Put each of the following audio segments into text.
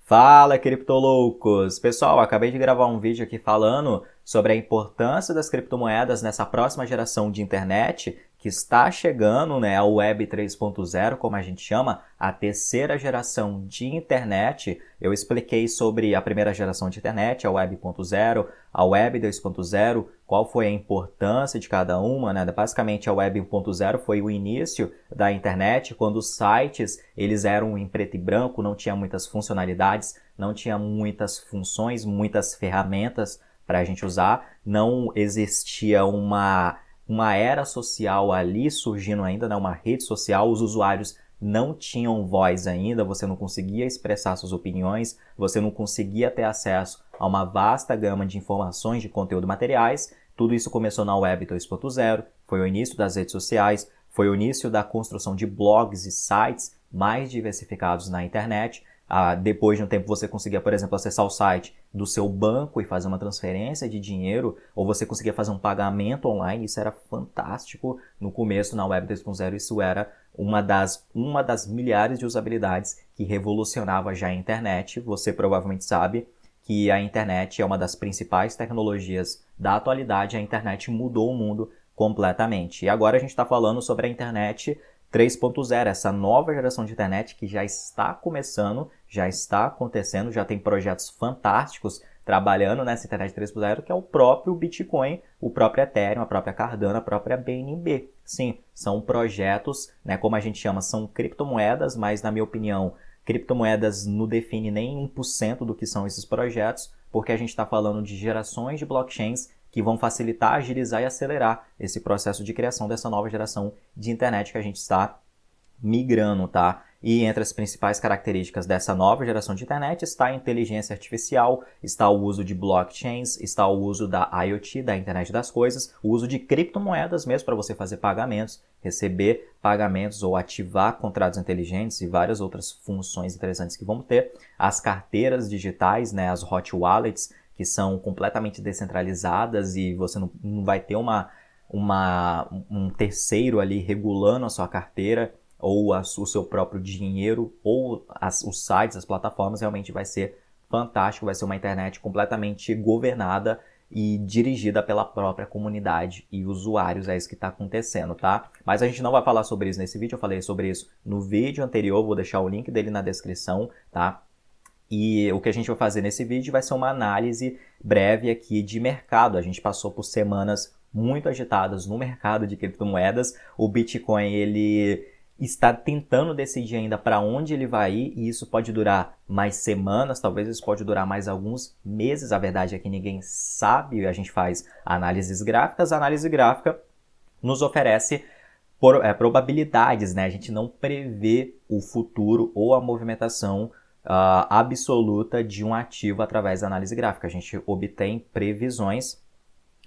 Fala, criptoloucos! Pessoal, acabei de gravar um vídeo aqui falando sobre a importância das criptomoedas nessa próxima geração de internet que está chegando, né, a Web 3.0, como a gente chama, a terceira geração de internet. Eu expliquei sobre a primeira geração de internet, a Web 1.0, a Web 2.0, qual foi a importância de cada uma, né? Basicamente, a Web 1.0 foi o início da internet, quando os sites eles eram em preto e branco, não tinha muitas funcionalidades, não tinha muitas funções, muitas ferramentas para a gente usar, não existia uma era social ali surgindo ainda, né? Uma rede social, os usuários não tinham voz ainda, você não conseguia expressar suas opiniões, você não conseguia ter acesso a uma vasta gama de informações, de conteúdo materiais. Tudo isso começou na Web 2.0, foi o início das redes sociais, foi o início da construção de blogs e sites mais diversificados na internet. Depois de um tempo você conseguia, por exemplo, acessar o site do seu banco e fazer uma transferência de dinheiro, ou você conseguia fazer um pagamento online. Isso era fantástico no começo, na Web 2.0. Isso era uma das milhares de usabilidades que revolucionava já a internet. Você provavelmente sabe que a internet é uma das principais tecnologias da atualidade. A internet mudou o mundo completamente. E agora a gente está falando sobre a internet 3.0, essa nova geração de internet que já está começando, já está acontecendo, já tem projetos fantásticos trabalhando nessa internet 3.0, que é o próprio Bitcoin, o próprio Ethereum, a própria Cardano, a própria BNB. Sim, são projetos, né, como a gente chama, são criptomoedas, mas na minha opinião, criptomoedas não define nem 1% do que são esses projetos, porque a gente está falando de gerações de blockchains que vão facilitar, agilizar e acelerar esse processo de criação dessa nova geração de internet que a gente está migrando, tá? E entre as principais características dessa nova geração de internet está a inteligência artificial, está o uso de blockchains, está o uso da IoT, da internet das coisas, o uso de criptomoedas mesmo para você fazer pagamentos, receber pagamentos ou ativar contratos inteligentes e várias outras funções interessantes que vamos ter. As carteiras digitais, né, as hot wallets, que são completamente descentralizadas e você não vai ter um terceiro ali regulando a sua carteira ou o seu próprio dinheiro ou os sites, as plataformas. Realmente vai ser fantástico, vai ser uma internet completamente governada e dirigida pela própria comunidade e usuários. É isso que está acontecendo, tá? Mas a gente não vai falar sobre isso nesse vídeo, eu falei sobre isso no vídeo anterior, vou deixar o link dele na descrição, tá? E o que a gente vai fazer nesse vídeo vai ser uma análise breve aqui de mercado. A gente passou por semanas muito agitadas no mercado de criptomoedas. O Bitcoin, ele está tentando decidir ainda para onde ele vai ir, e isso pode durar mais semanas, talvez isso pode durar mais alguns meses. A verdade é que ninguém sabe, a gente faz análises gráficas. A análise gráfica nos oferece probabilidades, né? A gente não prevê o futuro ou a movimentação absoluta de um ativo através da análise gráfica. A gente obtém previsões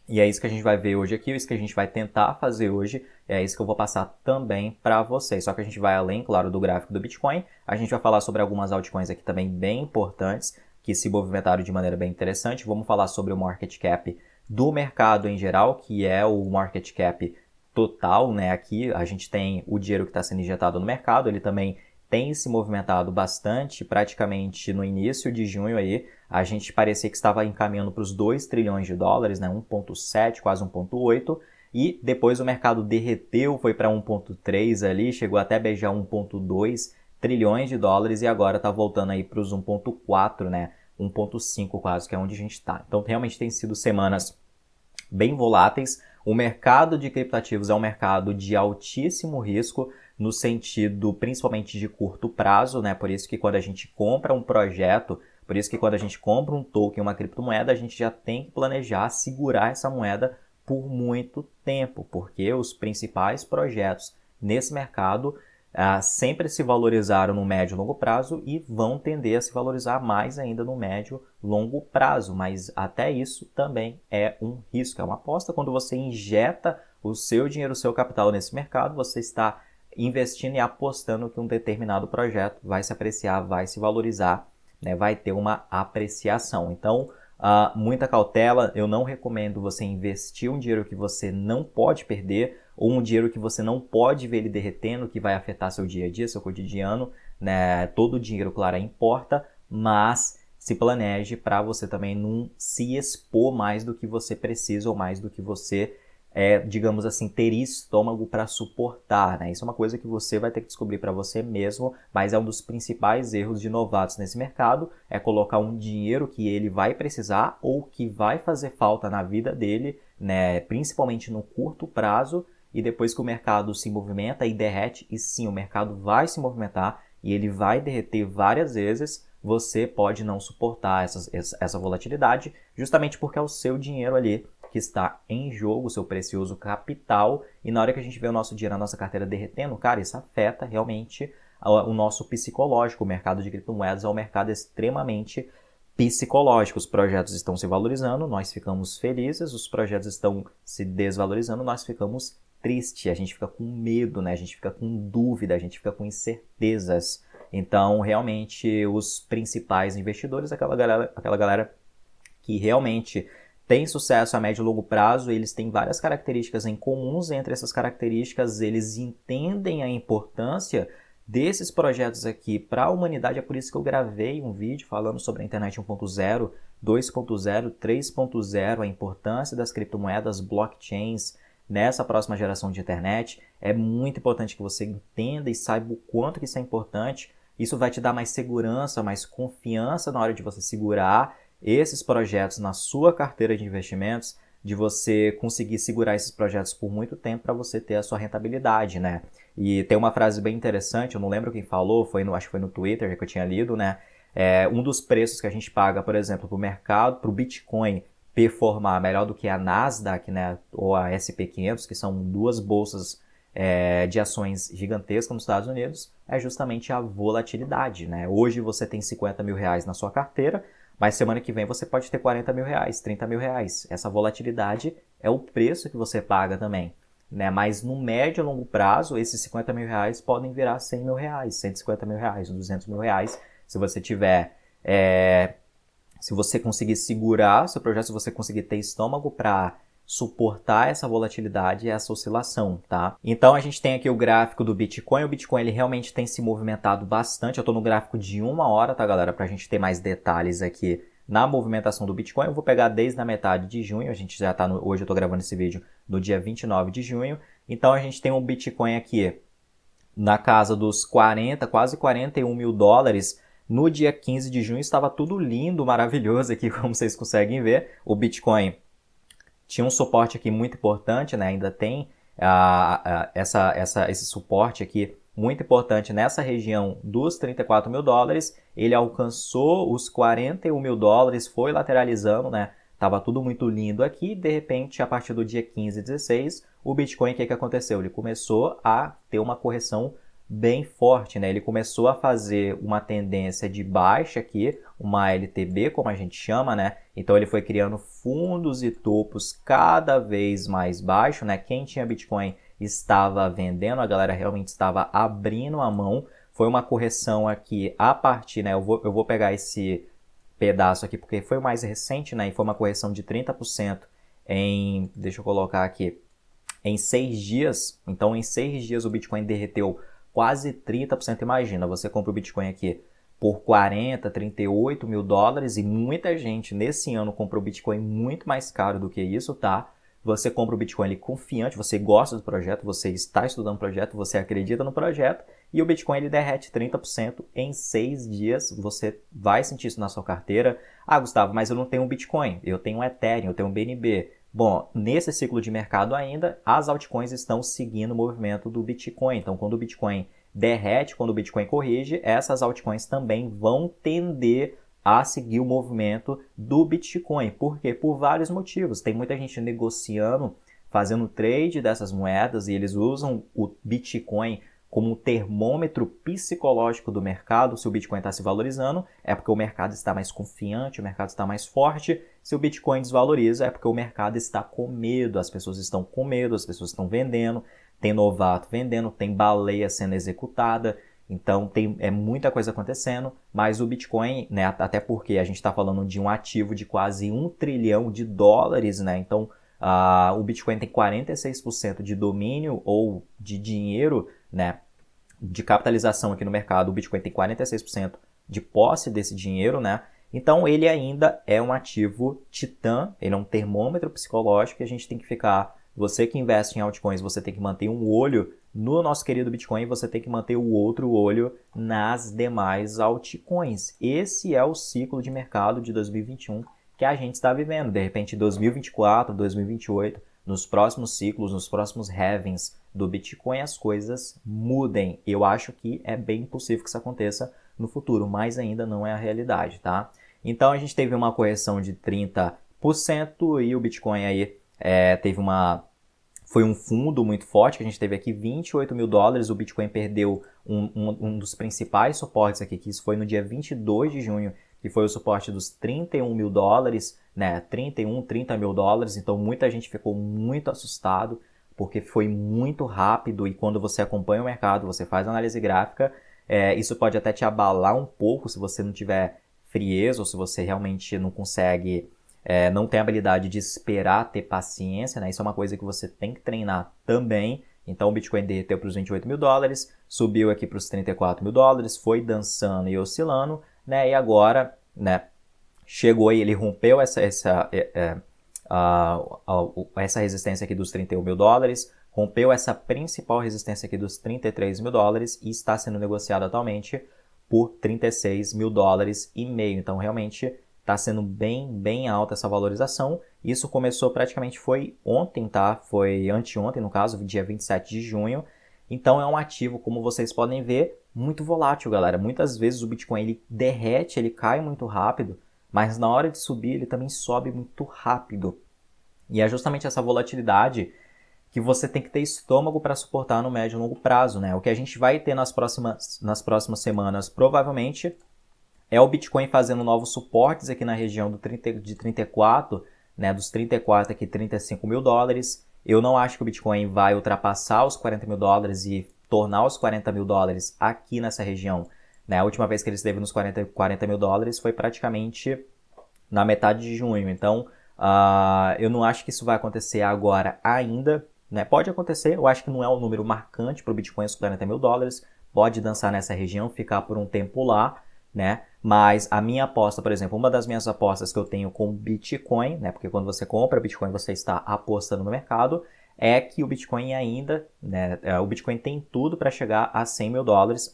e é isso que a gente vai ver hoje aqui, é isso que a gente vai tentar fazer hoje, é isso que eu vou passar também para vocês. Só que a gente vai além, claro, do gráfico do Bitcoin, a gente vai falar sobre algumas altcoins aqui também bem importantes, que se movimentaram de maneira bem interessante. Vamos falar sobre o market cap do mercado em geral, que é o market cap total, né? Aqui a gente tem o dinheiro que está sendo injetado no mercado, ele também tem se movimentado bastante. Praticamente no início de junho aí, a gente parecia que estava encaminhando para os 2 trilhões de dólares, né? 1,7, quase 1,8, e depois o mercado derreteu, foi para 1,3 ali, chegou até beijar 1,2 trilhões de dólares e agora está voltando aí para os 1,4, né? 1,5 quase, que é onde a gente está. Então realmente tem sido semanas bem voláteis. O mercado de criptativos é um mercado de altíssimo risco, no sentido principalmente de curto prazo, né? Por isso que quando a gente compra um projeto, por isso que quando a gente compra um token, uma criptomoeda, a gente já tem que planejar segurar essa moeda por muito tempo, porque os principais projetos nesse mercado sempre se valorizaram no médio e longo prazo e vão tender a se valorizar mais ainda no médio e longo prazo, mas até isso também é um risco, é uma aposta. Quando você injeta o seu dinheiro, o seu capital nesse mercado, você está investindo e apostando que um determinado projeto vai se apreciar, vai se valorizar, né, vai ter uma apreciação. Então, muita cautela. Eu não recomendo você investir um dinheiro que você não pode perder ou um dinheiro que você não pode ver ele derretendo, que vai afetar seu dia a dia, seu cotidiano, né? Todo o dinheiro, claro, importa, mas se planeje para você também não se expor mais do que você precisa ou mais do que você, digamos assim, teria estômago para suportar, né? Isso é uma coisa que você vai ter que descobrir para você mesmo, mas é um dos principais erros de novatos nesse mercado, é colocar um dinheiro que ele vai precisar ou que vai fazer falta na vida dele, né? Principalmente no curto prazo, e depois que o mercado se movimenta e derrete, e sim, o mercado vai se movimentar e ele vai derreter várias vezes, você pode não suportar essa volatilidade, justamente porque é o seu dinheiro ali que está em jogo, o seu precioso capital, e na hora que a gente vê o nosso dinheiro, a nossa carteira derretendo, cara, isso afeta realmente o nosso psicológico. O mercado de criptomoedas é um mercado extremamente psicológico. Os projetos estão se valorizando, nós ficamos felizes, os projetos estão se desvalorizando, nós ficamos tristes, a gente fica com medo, né? A gente fica com dúvida, a gente fica com incertezas. Então, realmente, os principais investidores, aquela galera que realmente tem sucesso a médio e longo prazo, eles têm várias características em comuns. Entre essas características, eles entendem a importância desses projetos aqui para a humanidade. É por isso que eu gravei um vídeo falando sobre a internet 1.0, 2.0, 3.0, a importância das criptomoedas, blockchains, nessa próxima geração de internet. É muito importante que você entenda e saiba o quanto que isso é importante. Isso vai te dar mais segurança, mais confiança na hora de você segurar esses projetos na sua carteira de investimentos, de você conseguir segurar esses projetos por muito tempo para você ter a sua rentabilidade, né? E tem uma frase bem interessante, eu não lembro quem falou, acho que foi no Twitter que eu tinha lido, né? Um dos preços que a gente paga, por exemplo, para o mercado, para o Bitcoin performar melhor do que a Nasdaq, né? Ou a SP500, que são duas bolsas de ações gigantescas nos Estados Unidos, é justamente a volatilidade, né? Hoje você tem 50 mil reais na sua carteira, mas semana que vem você pode ter 40 mil reais, 30 mil reais. Essa volatilidade é o preço que você paga também, né? Mas no médio e longo prazo, esses 50 mil reais podem virar 100 mil reais, 150 mil reais, 200 mil reais, se você tiver... se você conseguir segurar seu projeto, se você conseguir ter estômago para suportar essa volatilidade e essa oscilação, tá? Então a gente tem aqui o gráfico do Bitcoin. O Bitcoin ele realmente tem se movimentado bastante. Eu estou no gráfico de 1 hora, tá, galera? Para a gente ter mais detalhes aqui na movimentação do Bitcoin. Eu vou pegar desde a metade de junho. A gente já está hoje eu estou gravando esse vídeo no dia 29 de junho. Então a gente tem um Bitcoin aqui na casa dos 40, quase 41 mil dólares. No dia 15 de junho estava tudo lindo, maravilhoso aqui, como vocês conseguem ver. O Bitcoin tinha um suporte aqui muito importante, né? Ainda tem esse suporte aqui muito importante nessa região dos 34 mil dólares. Ele alcançou os 41 mil dólares, foi lateralizando, né? Tava tudo muito lindo aqui. De repente, a partir do dia 15 e 16, o Bitcoin, o que aconteceu? Ele começou a ter uma correção bem forte, né? Ele começou a fazer uma tendência de baixa aqui, uma LTB, como a gente chama, né? Então ele foi criando fundos e topos cada vez mais baixo, né? Quem tinha Bitcoin estava vendendo, a galera realmente estava abrindo a mão. Foi uma correção aqui a partir, né? Eu vou pegar esse pedaço aqui porque foi o mais recente, né? E foi uma correção de 30% deixa eu colocar aqui, em 6 dias. Então em 6 dias o Bitcoin derreteu quase 30%. Imagina, você compra o Bitcoin aqui por 40, 38 mil dólares e muita gente nesse ano comprou o Bitcoin muito mais caro do que isso, tá? Você compra o Bitcoin ali confiante, você gosta do projeto, você está estudando o projeto, você acredita no projeto e o Bitcoin ele derrete 30% em 6 dias. Você vai sentir isso na sua carteira. Ah, Gustavo, mas eu não tenho um Bitcoin, eu tenho um Ethereum, eu tenho um BNB. Bom, nesse ciclo de mercado ainda, as altcoins estão seguindo o movimento do Bitcoin. Então, quando o Bitcoin derrete, quando o Bitcoin corrige, essas altcoins também vão tender a seguir o movimento do Bitcoin. Por quê? Por vários motivos. Tem muita gente negociando, fazendo trade dessas moedas e eles usam o Bitcoin como um termômetro psicológico do mercado. Se o Bitcoin está se valorizando, é porque o mercado está mais confiante, o mercado está mais forte. Se o Bitcoin desvaloriza, é porque o mercado está com medo, as pessoas estão com medo, as pessoas estão vendendo, tem novato vendendo, tem baleia sendo executada. Então é muita coisa acontecendo, mas o Bitcoin, né, até porque a gente está falando de um ativo de quase 1 trilhão de dólares, né? Então o Bitcoin tem 46% de domínio ou de dinheiro, né, de capitalização aqui no mercado. O Bitcoin tem 46% de posse desse dinheiro, né? Então ele ainda é um ativo titã, ele é um termômetro psicológico e a gente tem que ficar, você que investe em altcoins, você tem que manter um olho no nosso querido Bitcoin, você tem que manter o outro olho nas demais altcoins. Esse é o ciclo de mercado de 2021 que a gente está vivendo. De repente, 2024, 2028, nos próximos ciclos, nos próximos halvings do Bitcoin, as coisas mudem. Eu acho que é bem possível que isso aconteça no futuro, mas ainda não é a realidade, tá? Então, a gente teve uma correção de 30% e o Bitcoin aí foi um fundo muito forte, que a gente teve aqui $28 mil, o Bitcoin perdeu um dos principais suportes aqui, que isso foi no dia 22 de junho, que foi o suporte dos $31 mil, né, 30 mil dólares, então muita gente ficou muito assustado, porque foi muito rápido e quando você acompanha o mercado, você faz análise gráfica, isso pode até te abalar um pouco se você não tiver frieza ou se você realmente não consegue... não tem a habilidade de esperar, ter paciência, né? Isso é uma coisa que você tem que treinar também. Então o Bitcoin derreteu para os $28 mil, subiu aqui para os $34 mil, foi dançando e oscilando, né? E agora, né, chegou aí, ele rompeu essa resistência aqui dos $31 mil, rompeu essa principal resistência aqui dos $33 mil e está sendo negociado atualmente por $36 mil e meio. Então realmente está sendo bem alta essa valorização. Isso começou praticamente foi ontem, tá? Foi anteontem, no caso, dia 27 de junho. Então é um ativo, como vocês podem ver, muito volátil, galera. Muitas vezes o Bitcoin ele derrete, ele cai muito rápido, mas na hora de subir ele também sobe muito rápido. E é justamente essa volatilidade que você tem que ter estômago para suportar no médio e longo prazo, né? O que a gente vai ter nas próximas semanas, provavelmente, é o Bitcoin fazendo novos suportes aqui na região de 34, né, dos 34 aqui, $35 mil. Eu não acho que o Bitcoin vai ultrapassar os $40 mil e tornar os $40 mil aqui nessa região. Né? A última vez que ele esteve nos $40 mil foi praticamente na metade de junho. Então, eu não acho que isso vai acontecer agora ainda. Né? Pode acontecer, eu acho que não é um número marcante para o Bitcoin, os $40 mil. Pode dançar nessa região, ficar por um tempo lá. Né? Mas a minha aposta, por exemplo, uma das minhas apostas que eu tenho com Bitcoin, né? Porque quando você compra Bitcoin, você está apostando no mercado, é que o Bitcoin ainda, né? O Bitcoin tem tudo para chegar a $100 mil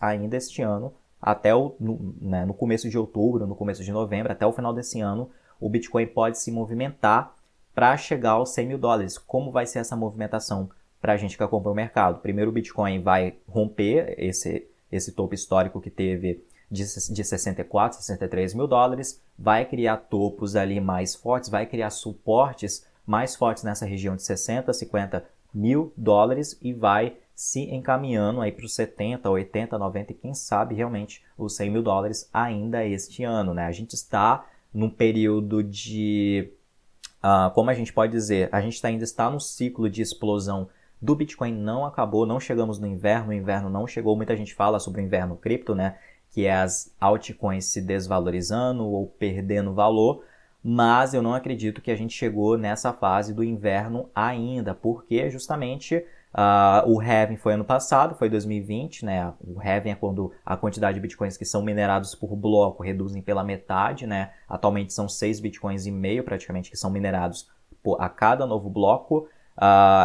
ainda este ano, até no começo de outubro, no começo de novembro, até o final desse ano, o Bitcoin pode se movimentar para chegar aos $100 mil. Como vai ser essa movimentação para a gente que acompanha o mercado? Primeiro o Bitcoin vai romper esse topo histórico que teve de 64, 63 mil dólares, vai criar topos ali mais fortes, vai criar suportes mais fortes nessa região de 60, 50 mil dólares e vai se encaminhando aí para os 70, 80, 90 e quem sabe realmente os $100 mil ainda este ano, né? A gente está num período de, como a gente pode dizer, a gente ainda está no ciclo de explosão do Bitcoin, não acabou, não chegamos no inverno, o inverno não chegou, muita gente fala sobre o inverno cripto, né? Que é as altcoins se desvalorizando ou perdendo valor, mas eu não acredito que a gente chegou nessa fase do inverno ainda, porque justamente o halving foi ano passado, foi 2020, né? O halving é quando a quantidade de bitcoins que são minerados por bloco reduzem pela metade, né? Atualmente são 6 bitcoins e meio praticamente que são minerados a cada novo bloco.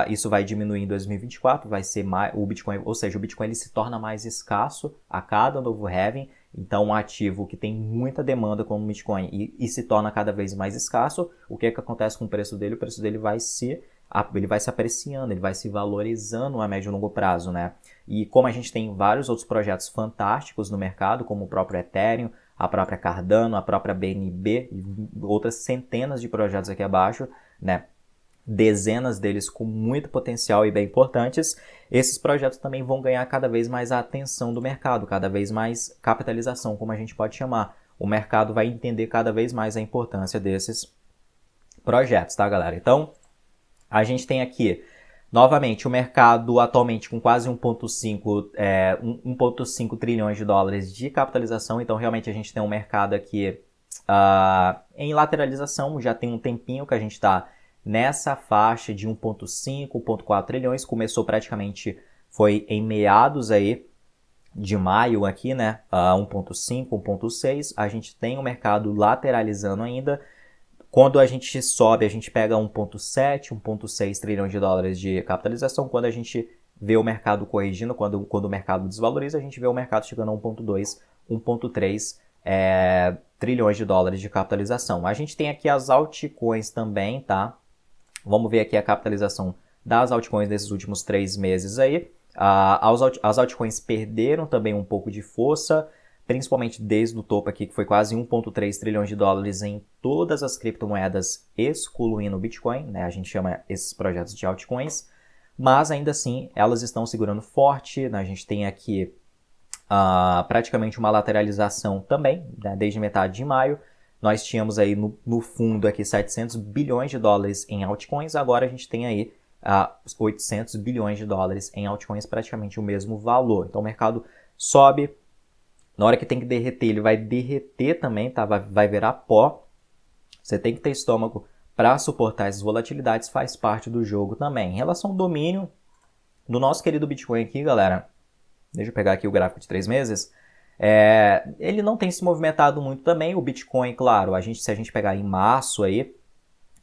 Isso vai diminuir em 2024, vai ser mais, o Bitcoin, ou seja, o Bitcoin ele se torna mais escasso a cada novo halving, então um ativo que tem muita demanda como o Bitcoin e se torna cada vez mais escasso, o que acontece com o preço dele? O preço dele vai se apreciando, ele vai se valorizando a médio e longo prazo, né? E como a gente tem vários outros projetos fantásticos no mercado, como o próprio Ethereum, a própria Cardano, a própria BNB e outras centenas de projetos aqui abaixo, né? Dezenas deles com muito potencial e bem importantes, esses projetos também vão ganhar cada vez mais a atenção do mercado, cada vez mais capitalização, como a gente pode chamar. O mercado vai entender cada vez mais a importância desses projetos, tá, galera? Então, a gente tem aqui, novamente, o mercado atualmente com quase 1,5 trilhões de dólares de capitalização, então realmente a gente tem um mercado aqui em lateralização, já tem um tempinho que a gente está nessa faixa de 1,5, 1,4 trilhões, começou praticamente, foi em meados aí de maio aqui, né, a 1.5, 1.6, a gente tem o mercado lateralizando ainda. Quando a gente sobe, a gente pega 1.7, 1.6 trilhões de dólares de capitalização. Quando a gente vê o mercado corrigindo, quando o mercado desvaloriza, a gente vê o mercado chegando a 1.2, 1.3 trilhões de dólares de capitalização. A gente tem aqui as altcoins também, tá? Vamos ver aqui a capitalização das altcoins nesses últimos 3 meses aí. As altcoins perderam também um pouco de força, principalmente desde o topo aqui, que foi quase 1,3 trilhões de dólares em todas as criptomoedas, excluindo o Bitcoin, né? A gente chama esses projetos de altcoins, mas ainda assim elas estão segurando forte, né? A gente tem aqui praticamente uma lateralização também, né? Desde metade de maio. Nós tínhamos aí no fundo aqui 700 bilhões de dólares em altcoins, agora a gente tem aí 800 bilhões de dólares em altcoins, praticamente o mesmo valor. Então o mercado sobe, na hora que tem que derreter, ele vai derreter também, tá? Vai virar pó. Você tem que ter estômago para suportar essas volatilidades, faz parte do jogo também. Em relação ao domínio do nosso querido Bitcoin aqui, galera, deixa eu pegar aqui o gráfico de 3 meses, ele não tem se movimentado muito também. O Bitcoin, claro, se a gente pegar em março aí,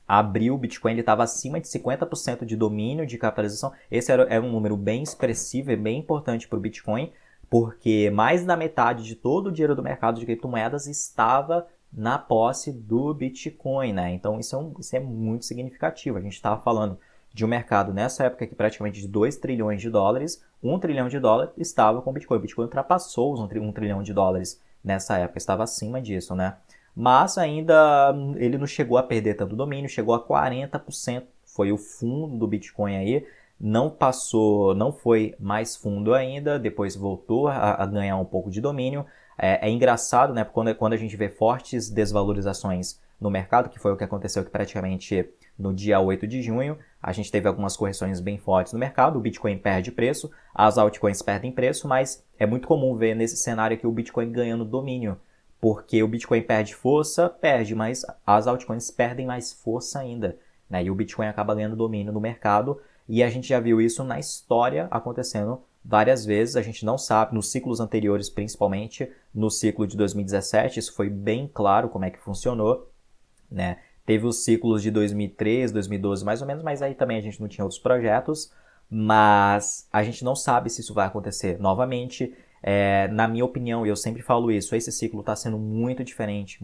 abril, o Bitcoin estava acima de 50% de domínio de capitalização. Esse era um número bem expressivo e bem importante para o Bitcoin, porque mais da metade de todo o dinheiro do mercado de criptomoedas estava na posse do Bitcoin, né? Então isso é muito significativo. A gente estava falando de um mercado nessa época que praticamente de 2 trilhões de dólares, 1 trilhão de dólares estava com o Bitcoin. O Bitcoin ultrapassou os 1 trilhão de dólares nessa época, estava acima disso, né? Mas ainda ele não chegou a perder tanto domínio, chegou a 40%, foi o fundo do Bitcoin aí, não passou, não foi mais fundo ainda, depois voltou a ganhar um pouco de domínio. É engraçado, né, quando a gente vê fortes desvalorizações no mercado, que foi o que aconteceu aqui praticamente no dia 8 de junho, a gente teve algumas correções bem fortes no mercado, o Bitcoin perde preço, as altcoins perdem preço, mas é muito comum ver nesse cenário aqui o Bitcoin ganhando domínio, porque o Bitcoin perde força, mas as altcoins perdem mais força ainda, né? E o Bitcoin acaba ganhando domínio no mercado, e a gente já viu isso na história acontecendo várias vezes. A gente não sabe, nos ciclos anteriores principalmente, no ciclo de 2017, isso foi bem claro como é que funcionou, né? Teve os ciclos de 2013, 2012 mais ou menos, mas aí também a gente não tinha outros projetos, mas a gente não sabe se isso vai acontecer novamente. Na minha opinião, e eu sempre falo isso, esse ciclo está sendo muito diferente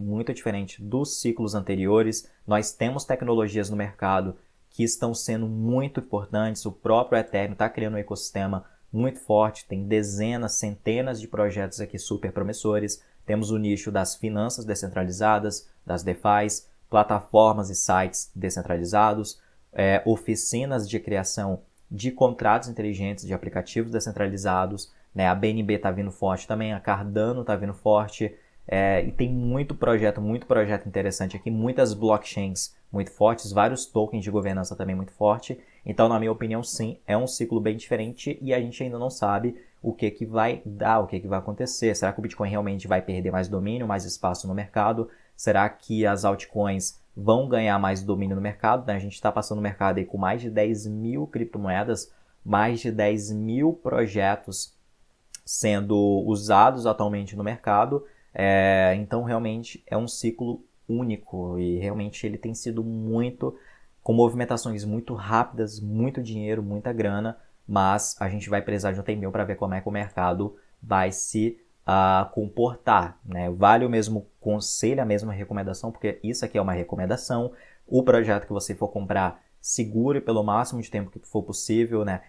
dos ciclos anteriores. Nós temos tecnologias no mercado que estão sendo muito importantes. O próprio Ethereum está criando um ecossistema muito forte, tem dezenas, centenas de projetos aqui super promissores. Temos o nicho das finanças descentralizadas, das DeFis, plataformas e sites descentralizados, oficinas de criação de contratos inteligentes, de aplicativos descentralizados, né? A BNB está vindo forte também, a Cardano está vindo forte, e tem muito projeto interessante aqui, muitas blockchains muito fortes, vários tokens de governança também muito forte. Então, na minha opinião, sim, é um ciclo bem diferente e a gente ainda não sabe o que vai dar, o que vai acontecer. Será que o Bitcoin realmente vai perder mais domínio, mais espaço no mercado? Será que as altcoins vão ganhar mais domínio no mercado? Né? A gente está passando no mercado aí com mais de 10 mil criptomoedas, mais de 10 mil projetos sendo usados atualmente no mercado. Então, realmente, é um ciclo único e realmente ele tem sido com movimentações muito rápidas, muito dinheiro, muita grana, mas a gente vai precisar de um tempinho para ver como é que o mercado vai se comportar, né? Vale o mesmo conselho, a mesma recomendação, porque isso aqui é uma recomendação. O projeto que você for comprar, segure pelo máximo de tempo que for possível, né?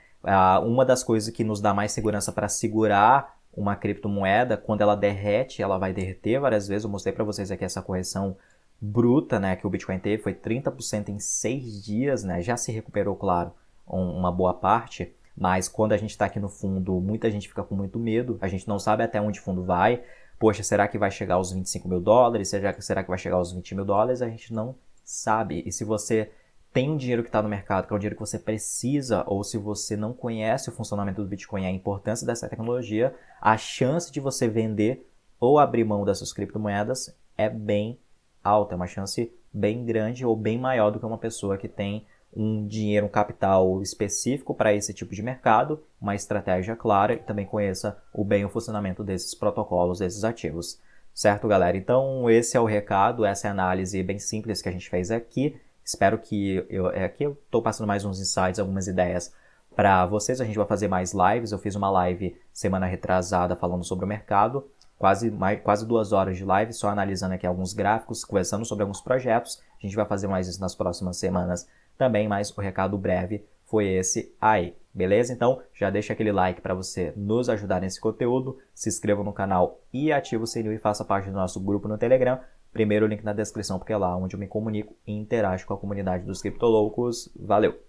Uma das coisas que nos dá mais segurança para segurar uma criptomoeda, quando ela derrete, ela vai derreter várias vezes. Eu mostrei para vocês aqui essa correção bruta, né, que o Bitcoin teve, foi 30% em 6 dias, né? Já se recuperou, claro, uma boa parte, mas quando a gente está aqui no fundo, muita gente fica com muito medo, a gente não sabe até onde o fundo vai. Poxa, será que vai chegar aos 25 mil dólares? Será que vai chegar aos 20 mil dólares? A gente não sabe. E se você tem um dinheiro que está no mercado, que é um dinheiro que você precisa, ou se você não conhece o funcionamento do Bitcoin e a importância dessa tecnologia, a chance de você vender ou abrir mão dessas criptomoedas é bem alta, é uma chance bem grande ou bem maior do que uma pessoa que tem um dinheiro, um capital específico para esse tipo de mercado, uma estratégia clara e também conheça bem o funcionamento desses protocolos, desses ativos. Certo, galera? Então, esse é o recado, essa é a análise bem simples que a gente fez aqui. Espero que aqui eu estou passando mais uns insights, algumas ideias para vocês. A gente vai fazer mais lives. Eu fiz uma live semana retrasada falando sobre o mercado, quase 2 horas de live, só analisando aqui alguns gráficos, conversando sobre alguns projetos. A gente vai fazer mais isso nas próximas semanas também, mas o recado breve foi esse aí, beleza? Então, já deixa aquele like para você nos ajudar nesse conteúdo, se inscreva no canal e ativa o sininho e faça parte do nosso grupo no Telegram. Primeiro link na descrição, porque é lá onde eu me comunico e interajo com a comunidade dos criptoloucos. Valeu!